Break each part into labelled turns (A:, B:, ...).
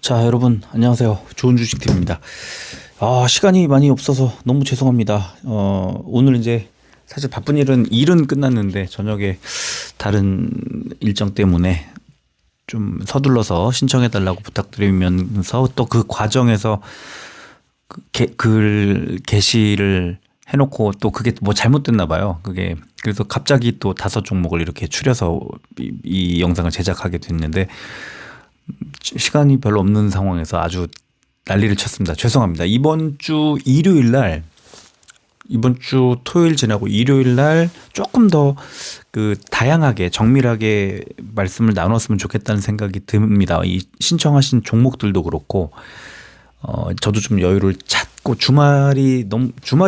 A: 자, 여러분 안녕하세요. 좋은 주식팀입니다. 시간이 많이 없어서 너무 죄송합니다. 오늘 이제 사실 바쁜 일은 끝났는데 저녁에 다른 일정 때문에 좀 서둘러서 신청해 달라고 부탁드리면서 또 그 과정에서 글 게시를 해놓고 또 그게 뭐 잘못됐나 봐요. 그게 그래서 갑자기 또 5종목을 이렇게 추려서 이 영상을 제작하게 됐는데 시간이 별로 없는 상황에서 아주 난리를 쳤습니다. 죄송합니다. 이번 주 토요일 지나고 일요일 날 조금 더 다양하게 정밀하게 말씀을 나눴으면 좋겠다는 생각이 듭니다. 이 신청하신 종목들도 그렇고 저도 좀 여유를 찾고 주말이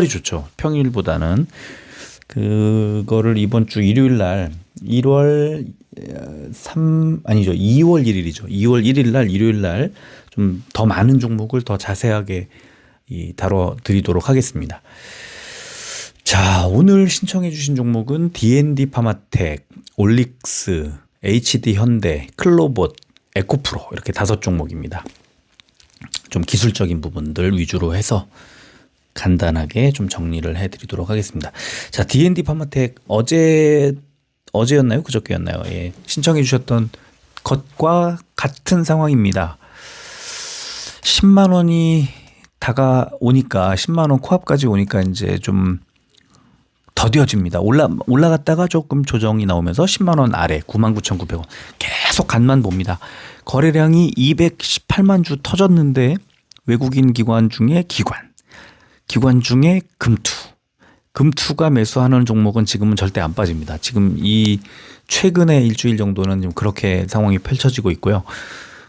A: 좋죠. 평일보다는 그거를 이번 주 일요일 날 2월 1일이죠. 2월 1일 날 일요일 날 좀 더 많은 종목을 더 자세하게 다뤄드리도록 하겠습니다. 자, 오늘 신청해 주신 종목은 D&D 파마텍, 올릭스, HD 현대, 클로봇, 에코프로 이렇게 5종목입니다. 좀 기술적인 부분들 위주로 해서 간단하게 좀 정리를 해드리도록 하겠습니다. 자, D&D 파마텍 어제였나요? 그저께였나요? 예. 신청해 주셨던 것과 같은 상황입니다. 10만 원이 다가오니까 10만 원 코앞까지 오니까 이제 좀 더뎌집니다. 올라갔다가 조금 조정이 나오면서 10만 원 아래 99,900원 계속 간만 봅니다. 거래량이 218만 주 터졌는데 외국인 기관 중에 기관 중에 금투가 매수하는 종목은 지금은 절대 안 빠집니다. 지금 이 최근에 일주일 정도는 좀 그렇게 상황이 펼쳐지고 있고요.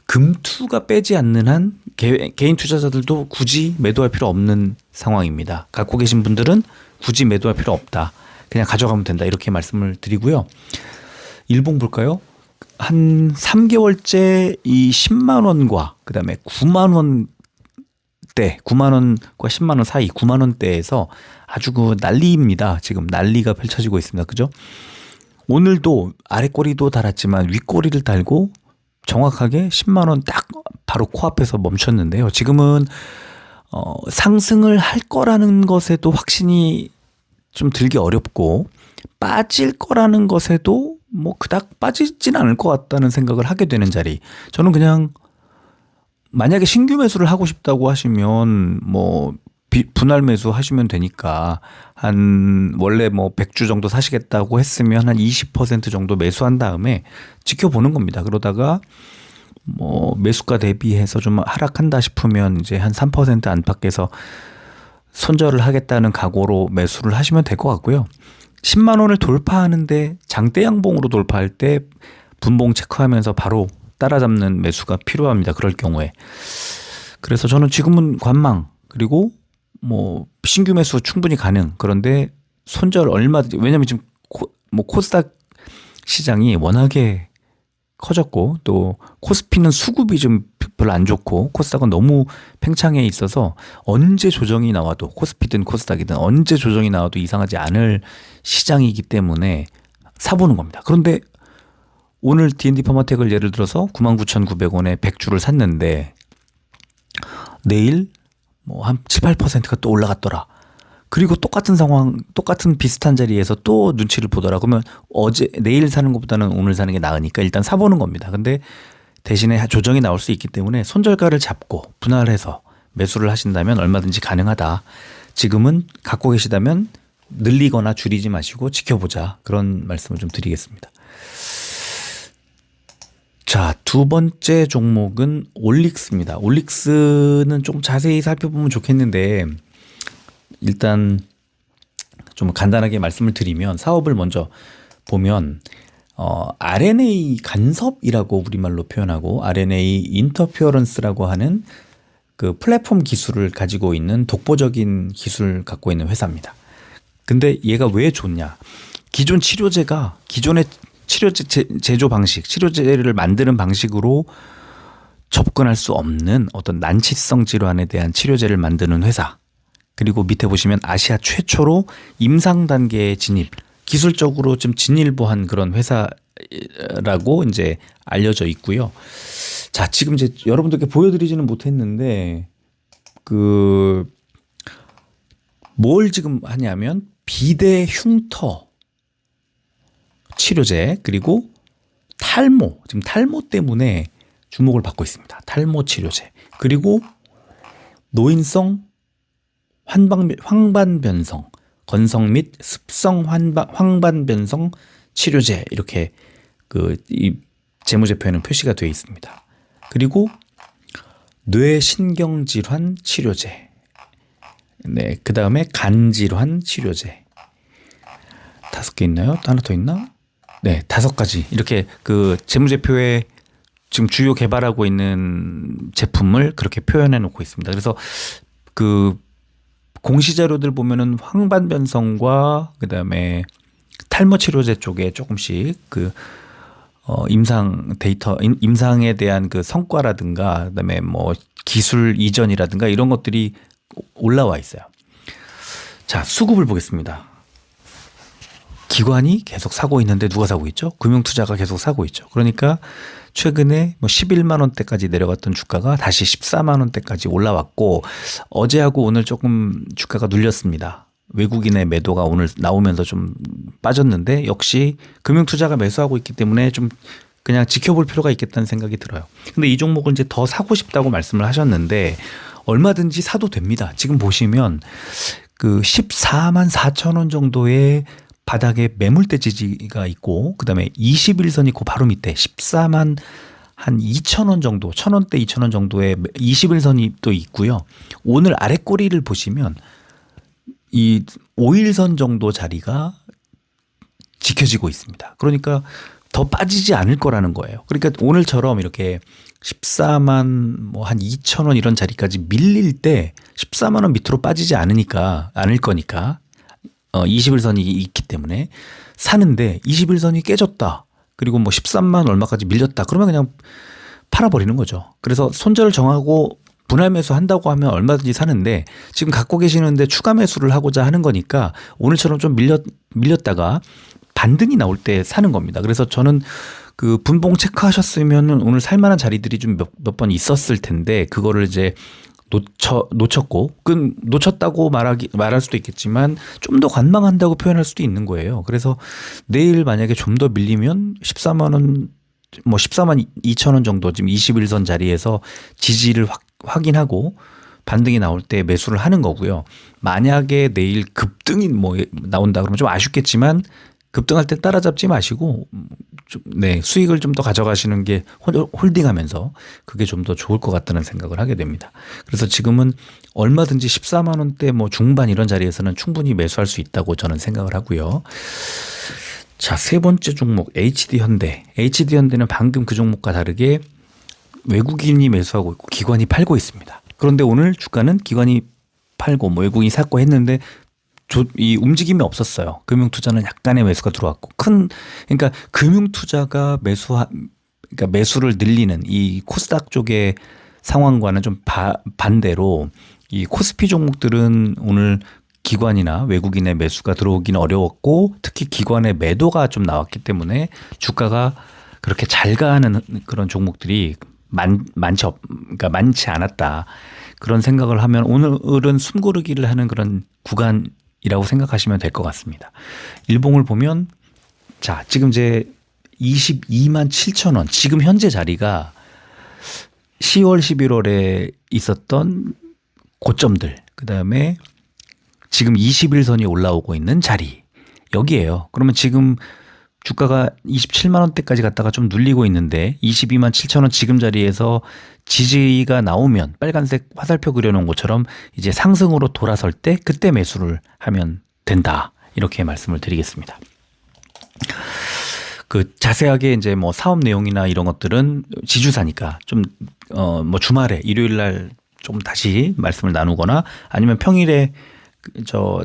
A: 금투가 빼지 않는 한 개인 투자자들도 굳이 매도할 필요 없는 상황입니다. 갖고 계신 분들은 굳이 매도할 필요 없다. 그냥 가져가면 된다. 이렇게 말씀을 드리고요. 일봉 볼까요? 한 3개월째 이 10만 원과 그다음에 9만 원대, 9만 원과 10만 원 사이 9만 원대에서 아주 난리입니다. 지금 난리가 펼쳐지고 있습니다. 그죠? 오늘도 아래 꼬리도 달았지만 윗 꼬리를 달고 정확하게 10만 원 딱 바로 코앞에서 멈췄는데요. 지금은 상승을 할 거라는 것에도 확신이 좀 들기 어렵고 빠질 거라는 것에도 뭐 그닥 빠지진 않을 것 같다는 생각을 하게 되는 자리. 저는 그냥 만약에 신규 매수를 하고 싶다고 하시면 뭐 분할 매수 하시면 되니까 원래 뭐 100주 정도 사시겠다고 했으면 한 20% 정도 매수한 다음에 지켜보는 겁니다. 그러다가 뭐 매수가 대비해서 좀 하락한다 싶으면 이제 한 3% 안팎에서 손절을 하겠다는 각오로 매수를 하시면 될 것 같고요. 10만 원을 돌파하는데 장대 양봉으로 돌파할 때 분봉 체크하면서 바로 따라잡는 매수가 필요합니다. 그럴 경우에. 그래서 저는 지금은 관망 그리고 뭐 신규 매수 충분히 가능. 그런데 손절 왜냐면 지금 코스닥 시장이 워낙에 커졌고 또 코스피는 수급이 좀 별로 안 좋고 코스닥은 너무 팽창해 있어서 언제 조정이 나와도 코스피든 코스닥이든 언제 조정이 나와도 이상하지 않을 시장이기 때문에 사보는 겁니다. 그런데 오늘 D&D 파마텍을 예를 들어서 99,900원에 100주를 샀는데 내일 뭐 한 7, 8%가 또 올라갔더라. 그리고 똑같은 비슷한 자리에서 또 눈치를 보더라. 그러면 내일 사는 것보다는 오늘 사는 게 나으니까 일단 사보는 겁니다. 근데 대신에 조정이 나올 수 있기 때문에 손절가를 잡고 분할해서 매수를 하신다면 얼마든지 가능하다. 지금은 갖고 계시다면 늘리거나 줄이지 마시고 지켜보자. 그런 말씀을 좀 드리겠습니다. 자, 두 번째 종목은 올릭스입니다. 올릭스는 좀 자세히 살펴보면 좋겠는데 일단 좀 간단하게 말씀을 드리면 사업을 먼저 보면 RNA 간섭이라고 우리말로 표현하고 RNA 인터피어런스라고 하는 그 플랫폼 기술을 가지고 있는 독보적인 기술을 갖고 있는 회사입니다. 근데 얘가 왜 좋냐? 기존의 치료제 제조 방식, 치료제를 만드는 방식으로 접근할 수 없는 어떤 난치성 질환에 대한 치료제를 만드는 회사. 그리고 밑에 보시면 아시아 최초로 임상 단계에 기술적으로 좀 진일보한 그런 회사라고 이제 알려져 있고요. 자, 지금 이제 여러분들께 보여드리지는 못했는데 뭘 지금 하냐면 비대 흉터 치료제 그리고 탈모, 지금 탈모 때문에 주목을 받고 있습니다. 탈모 치료제 그리고 노인성 황반변성 건성 및 습성 황반변성 치료제 이렇게 이 재무제표에는 표시가 되어 있습니다. 그리고 뇌신경질환 치료제, 네, 그 다음에 간질환 치료제 5개 있나요? 하나 더 있나? 네, 5가지 이렇게 재무제표에 지금 주요 개발하고 있는 제품을 그렇게 표현해 놓고 있습니다. 그래서 공시자료들 보면은 황반변성과 그다음에 탈모 치료제 쪽에 조금씩 임상 데이터, 임상에 대한 성과라든가 그다음에 뭐 기술 이전이라든가 이런 것들이 올라와 있어요. 자, 수급을 보겠습니다. 기관이 계속 사고 있는데 누가 사고 있죠? 금융투자가 계속 사고 있죠. 그러니까 최근에 11만 원대까지 내려갔던 주가가 다시 14만 원대까지 올라왔고 어제하고 오늘 조금 주가가 눌렸습니다. 외국인의 매도가 오늘 나오면서 좀 빠졌는데 역시 금융투자가 매수하고 있기 때문에 좀 그냥 지켜볼 필요가 있겠다는 생각이 들어요. 근데 이 종목을 이제 더 사고 싶다고 말씀을 하셨는데 얼마든지 사도 됩니다. 지금 보시면 14만 4천 원 정도의 바닥에 매물대 지지가 있고 그다음에 21선이 그 바로 밑에 14만 한 2천 원 정도 1,000원대 2,000원 정도의 21선이 또 있고요. 오늘 아래 꼬리를 보시면 이 5일선 정도 자리가 지켜지고 있습니다. 그러니까 더 빠지지 않을 거라는 거예요. 그러니까 오늘처럼 이렇게 14만 뭐 한 2천 원 이런 자리까지 밀릴 때 14만 원 밑으로 빠지지 않을 거니까 21선이 있기 때문에 사는데 21선이 깨졌다. 그리고 뭐 13만 얼마까지 밀렸다. 그러면 그냥 팔아버리는 거죠. 그래서 손절을 정하고 분할 매수 한다고 하면 얼마든지 사는데 지금 갖고 계시는데 추가 매수를 하고자 하는 거니까 오늘처럼 좀 밀렸다가 반등이 나올 때 사는 겁니다. 그래서 저는 분봉 체크하셨으면 오늘 살만한 자리들이 좀 몇 번 있었을 텐데 그거를 이제 놓쳤고 놓쳤다고 말할 수도 있겠지만 좀 더 관망한다고 표현할 수도 있는 거예요. 그래서 내일 만약에 좀 더 밀리면 14만 원 뭐 14만 2천 원 정도 지금 21선 자리에서 지지를 확인하고 반등이 나올 때 매수를 하는 거고요. 만약에 내일 급등이 나온다 그러면 좀 아쉽겠지만 급등할 때 따라잡지 마시고 수익을 좀 더 가져가시는 게 홀딩하면서 그게 좀 더 좋을 것 같다는 생각을 하게 됩니다. 그래서 지금은 얼마든지 14만 원대 중반 이런 자리에서는 충분히 매수할 수 있다고 저는 생각을 하고요. 자, 세 번째 종목 HD현대. HD현대는 방금 그 종목과 다르게 외국인이 매수하고 있고 기관이 팔고 있습니다. 그런데 오늘 주가는 기관이 팔고 외국인이 샀고 했는데 이 움직임이 없었어요. 금융투자는 약간의 매수가 들어왔고 그러니까 금융투자가 그러니까 매수를 늘리는 이 코스닥 쪽의 상황과는 좀 반대로 이 코스피 종목들은 오늘 기관이나 외국인의 매수가 들어오기는 어려웠고 특히 기관의 매도가 좀 나왔기 때문에 주가가 그렇게 잘 가는 그런 종목들이 많지 않았다. 그런 생각을 하면 오늘은 숨고르기를 하는 그런 구간이라고 생각하시면 될 것 같습니다. 일봉을 보면 자, 지금 이제 22만 7천 원 지금 현재 자리가 10월 11월에 있었던 고점들 그다음에 지금 21선이 올라오고 있는 자리 여기에요. 그러면 지금 주가가 27만 원대까지 갔다가 좀 눌리고 있는데 22만 7천 원 지금 자리에서 지지가 나오면 빨간색 화살표 그려놓은 것처럼 이제 상승으로 돌아설 때 그때 매수를 하면 된다. 이렇게 말씀을 드리겠습니다. 자세하게 이제 사업 내용이나 이런 것들은 지주사니까 좀 주말에 일요일 날 좀 다시 말씀을 나누거나 아니면 평일에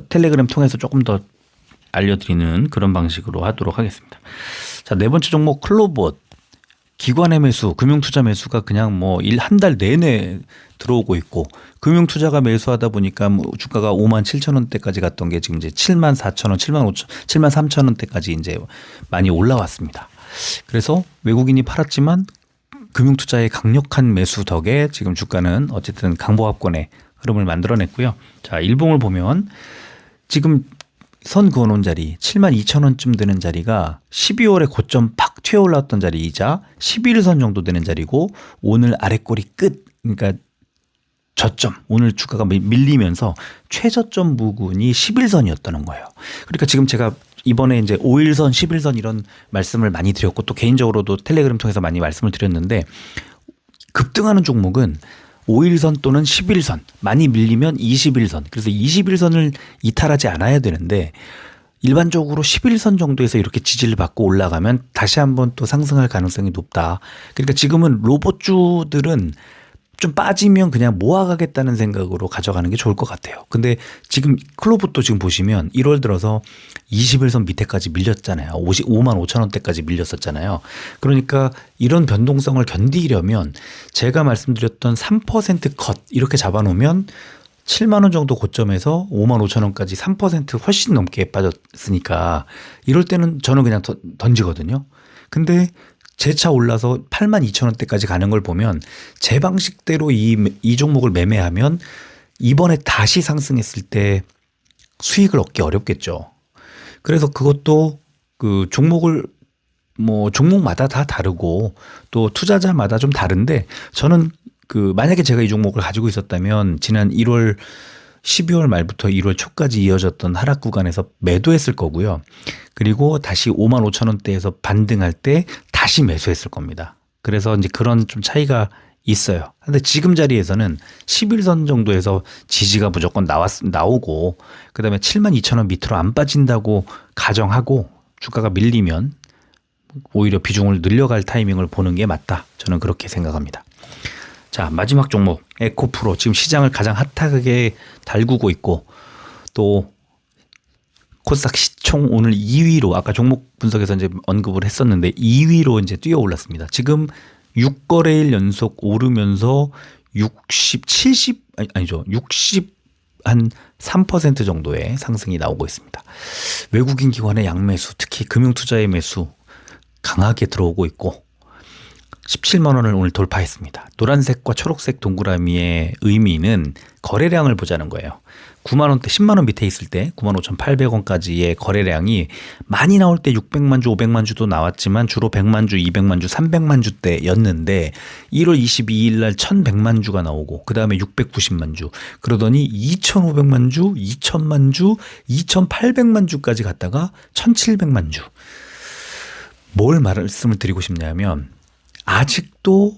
A: 텔레그램 통해서 조금 더 알려드리는 그런 방식으로 하도록 하겠습니다. 자, 네 번째 종목 클로봇. 기관의 매수, 금융투자 매수가 그냥 한 달 내내 들어오고 있고 금융투자가 매수하다 보니까 주가가 5만 7천 원대까지 갔던 게 지금 이제 7만 4천 원, 7만 3천 원대까지 이제 많이 올라왔습니다. 그래서 외국인이 팔았지만 금융투자의 강력한 매수 덕에 지금 주가는 어쨌든 강보합권의 흐름을 만들어냈고요. 자, 일봉을 보면 지금 선 그어놓은 자리 72,000원쯤 되는 자리가 12월에 고점 팍 튀어 올랐던 자리이자 11선 정도 되는 자리고 오늘 아래꼬리 끝, 그러니까 저점, 오늘 주가가 밀리면서 최저점 부근이 11선이었다는 거예요. 그러니까 지금 제가 이번에 이제 5일선, 11선 이런 말씀을 많이 드렸고 또 개인적으로도 텔레그램 통해서 많이 말씀을 드렸는데 급등하는 종목은 5일선 또는 11선, 많이 밀리면 21선. 그래서 21선을 이탈하지 않아야 되는데 일반적으로 11선 정도에서 이렇게 지지를 받고 올라가면 다시 한번 또 상승할 가능성이 높다. 그러니까 지금은 로봇주들은 좀 빠지면 그냥 모아가겠다는 생각으로 가져가는 게 좋을 것 같아요. 근데 지금 클로봇도 지금 보시면 1월 들어서 21선 밑에까지 밀렸잖아요. 55만 5천 원대까지 밀렸었잖아요. 그러니까 이런 변동성을 견디려면 제가 말씀드렸던 3%컷 이렇게 잡아놓으면 7만 원 정도 고점에서 5만 5천 원까지 3% 훨씬 넘게 빠졌으니까 이럴 때는 저는 그냥 던지거든요. 근데 재차 올라서 8만 2천 원대까지 가는 걸 보면 제 방식대로 이 종목을 매매하면 이번에 다시 상승했을 때 수익을 얻기 어렵겠죠. 그래서 그것도 그 종목을 뭐 종목마다 다 다르고 또 투자자마다 좀 다른데 저는 그 만약에 제가 이 종목을 가지고 있었다면 지난 1월 12월 말부터 1월 초까지 이어졌던 하락 구간에서 매도했을 거고요. 그리고 다시 5만 5천 원대에서 반등할 때 다시 매수했을 겁니다. 그래서 이제 그런 좀 차이가 있어요. 근데 지금 자리에서는 11선 정도에서 지지가 무조건 나오고 그다음에 7만 2천 원 밑으로 안 빠진다고 가정하고 주가가 밀리면 오히려 비중을 늘려갈 타이밍을 보는 게 맞다. 저는 그렇게 생각합니다. 자, 마지막 종목 에코프로 지금 시장을 가장 핫하게 달구고 있고 또 코스닥 시총 오늘 2위로 아까 종목 분석에서 이제 언급을 했었는데 2위로 이제 뛰어 올랐습니다. 지금 6거래일 연속 오르면서 60 한 3% 정도의 상승이 나오고 있습니다. 외국인 기관의 양매수, 특히 금융투자의 매수 강하게 들어오고 있고 17만 원을 오늘 돌파했습니다. 노란색과 초록색 동그라미의 의미는 거래량을 보자는 거예요. 9만 원대 10만 원 밑에 있을 때 9만 5,800원까지의 거래량이 많이 나올 때 600만 주, 500만 주도 나왔지만 주로 100만 주, 200만 주, 300만 주대였는데 1월 22일 날 1,100만 주가 나오고 그다음에 690만 주 그러더니 2,500만 주, 2,000만 주, 2,800만 주까지 갔다가 1,700만 주. 뭘 말씀을 드리고 싶냐면 아직도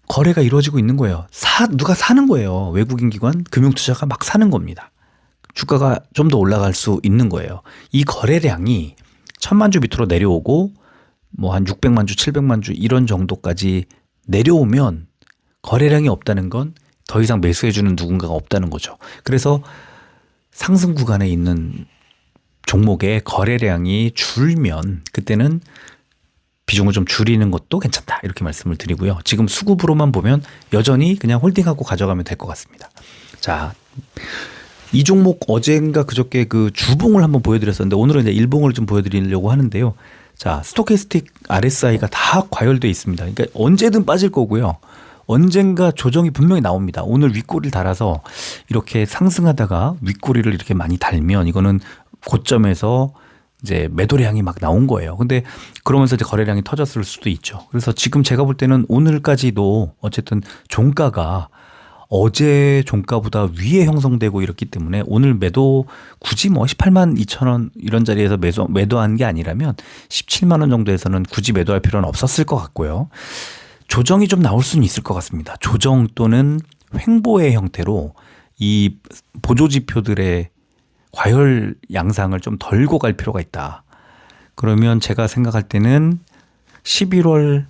A: 거래가 이루어지고 있는 거예요. 누가 사는 거예요. 외국인 기관, 금융투자가 막 사는 겁니다. 주가가 좀 더 올라갈 수 있는 거예요. 이 거래량이 1,000만 주 밑으로 내려오고 뭐 한 600만 주, 700만 주 이런 정도까지 내려오면 거래량이 없다는 건 더 이상 매수해주는 누군가가 없다는 거죠. 그래서 상승 구간에 있는 종목의 거래량이 줄면 그때는 비중을 좀 줄이는 것도 괜찮다 이렇게 말씀을 드리고요. 지금 수급으로만 보면 여전히 그냥 홀딩하고 가져가면 될 것 같습니다. 자, 이 종목 어젠가 그저께 그 주봉을 한번 보여드렸었는데 오늘은 이제 일봉을 좀 보여드리려고 하는데요. 자, 스토캐스틱 RSI가 다 과열돼 있습니다. 그러니까 언제든 빠질 거고요. 언젠가 조정이 분명히 나옵니다. 오늘 윗꼬리를 달아서 이렇게 상승하다가 윗꼬리를 이렇게 많이 달면 이거는 고점에서 이제 매도량이 막 나온 거예요. 근데 그러면서 이제 거래량이 터졌을 수도 있죠. 그래서 지금 제가 볼 때는 오늘까지도 어쨌든 종가가 어제 종가보다 위에 형성되고 이렇기 때문에 오늘 매도 굳이 뭐 18만 2천 원 이런 자리에서 매도한 게 아니라면 17만 원 정도에서는 굳이 매도할 필요는 없었을 것 같고요. 조정이 좀 나올 수는 있을 것 같습니다. 조정 또는 횡보의 형태로 이 보조지표들의 과열 양상을 좀 덜고 갈 필요가 있다. 그러면 제가 생각할 때는 11월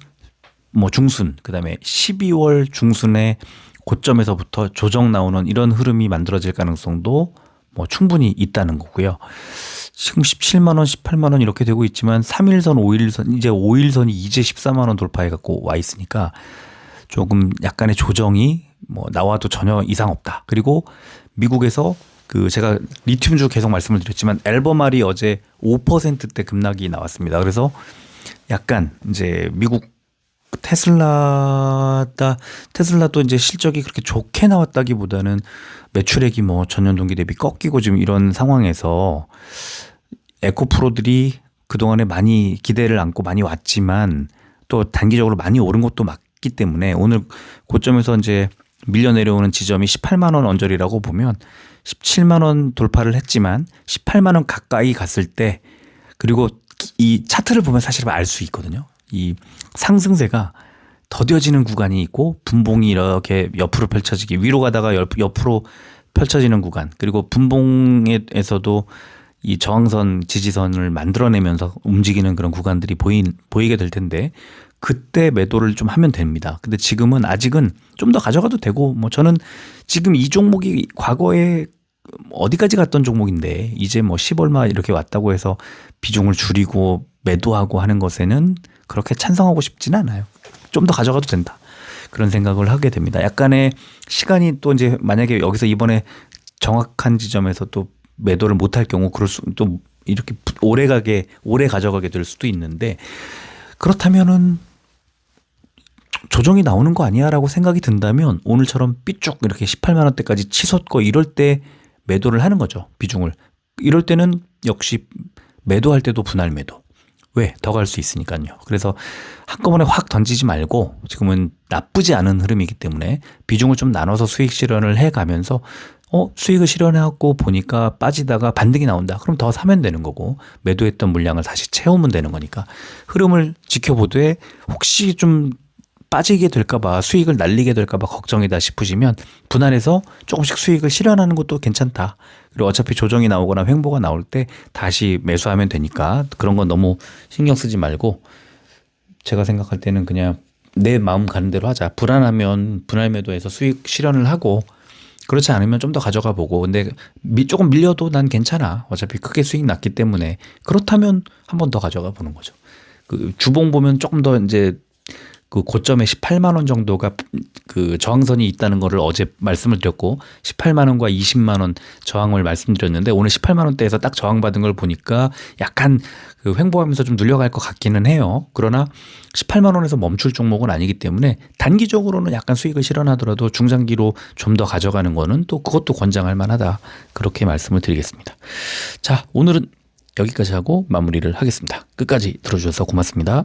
A: 뭐 중순, 그다음에 12월 중순에 고점에서부터 조정 나오는 이런 흐름이 만들어질 가능성도 뭐 충분히 있다는 거고요. 지금 17만 원, 18만 원 이렇게 되고 있지만 3일선, 5일선, 이제 5일선이 이제 14만 원 돌파해 갖고 와 있으니까 조금 약간의 조정이 뭐 나와도 전혀 이상 없다. 그리고 미국에서 그 제가 리튬주 계속 말씀을 드렸지만 앨범알이 어제 5%대 급락이 나왔습니다. 그래서 약간 이제 미국 테슬라도 이제 실적이 그렇게 좋게 나왔다기보다는 매출액이 뭐 전년 동기 대비 꺾이고 지금 이런 상황에서 에코프로들이 그동안에 많이 기대를 안고 많이 왔지만 또 단기적으로 많이 오른 것도 맞기 때문에 오늘 고점에서 이제 밀려 내려오는 지점이 18만 원 언저리라고 보면 17만 원 돌파를 했지만 18만 원 가까이 갔을 때 그리고 이 차트를 보면 사실 알 수 있거든요. 이 상승세가 더뎌지는 구간이 있고 분봉이 이렇게 옆으로 펼쳐지기 위로 가다가 옆으로 펼쳐지는 구간 그리고 분봉에서도 이 저항선 지지선을 만들어내면서 움직이는 그런 구간들이 보이게 될 텐데 그때 매도를 좀 하면 됩니다. 근데 지금은 아직은 좀 더 가져가도 되고 뭐 저는 지금 이 종목이 과거에 어디까지 갔던 종목인데 이제 뭐 10얼마 이렇게 왔다고 해서 비중을 줄이고 매도하고 하는 것에는 그렇게 찬성하고 싶지는 않아요. 좀 더 가져가도 된다. 그런 생각을 하게 됩니다. 약간의 시간이 또 이제 만약에 여기서 이번에 정확한 지점에서 또 매도를 못할 경우 그럴 수 또 이렇게 오래 가져가게 될 수도 있는데 그렇다면은 조정이 나오는 거 아니야라고 생각이 든다면 오늘처럼 삐쭉 이렇게 18만 원대까지 치솟고 이럴 때 매도를 하는 거죠. 비중을. 이럴 때는 역시 매도할 때도 분할 매도. 왜? 더 갈 수 있으니까요. 그래서 한꺼번에 확 던지지 말고 지금은 나쁘지 않은 흐름이기 때문에 비중을 좀 나눠서 수익 실현을 해가면서 수익을 실현해갖고 보니까 빠지다가 반등이 나온다. 그럼 더 사면 되는 거고 매도했던 물량을 다시 채우면 되는 거니까 흐름을 지켜보되 혹시 좀 빠지게 될까봐 수익을 날리게 될까봐 걱정이다 싶으시면 분할해서 조금씩 수익을 실현하는 것도 괜찮다. 그리고 어차피 조정이 나오거나 횡보가 나올 때 다시 매수하면 되니까 그런 건 너무 신경 쓰지 말고 제가 생각할 때는 그냥 내 마음 가는 대로 하자. 불안하면 분할 매도해서 수익 실현을 하고 그렇지 않으면 좀 더 가져가 보고 근데 조금 밀려도 난 괜찮아. 어차피 크게 수익 났기 때문에 그렇다면 한 번 더 가져가 보는 거죠. 그 주봉 보면 조금 더 이제 그 고점에 18만 원 정도가 그 저항선이 있다는 거를 어제 말씀을 드렸고 18만 원과 20만 원 저항을 말씀드렸는데 오늘 18만 원대에서 딱 저항받은 걸 보니까 약간 그 횡보하면서 좀 눌려갈 것 같기는 해요. 그러나 18만 원에서 멈출 종목은 아니기 때문에 단기적으로는 약간 수익을 실현하더라도 중장기로 좀 더 가져가는 거는 또 그것도 권장할 만하다. 그렇게 말씀을 드리겠습니다. 자, 오늘은 여기까지 하고 마무리를 하겠습니다. 끝까지 들어주셔서 고맙습니다.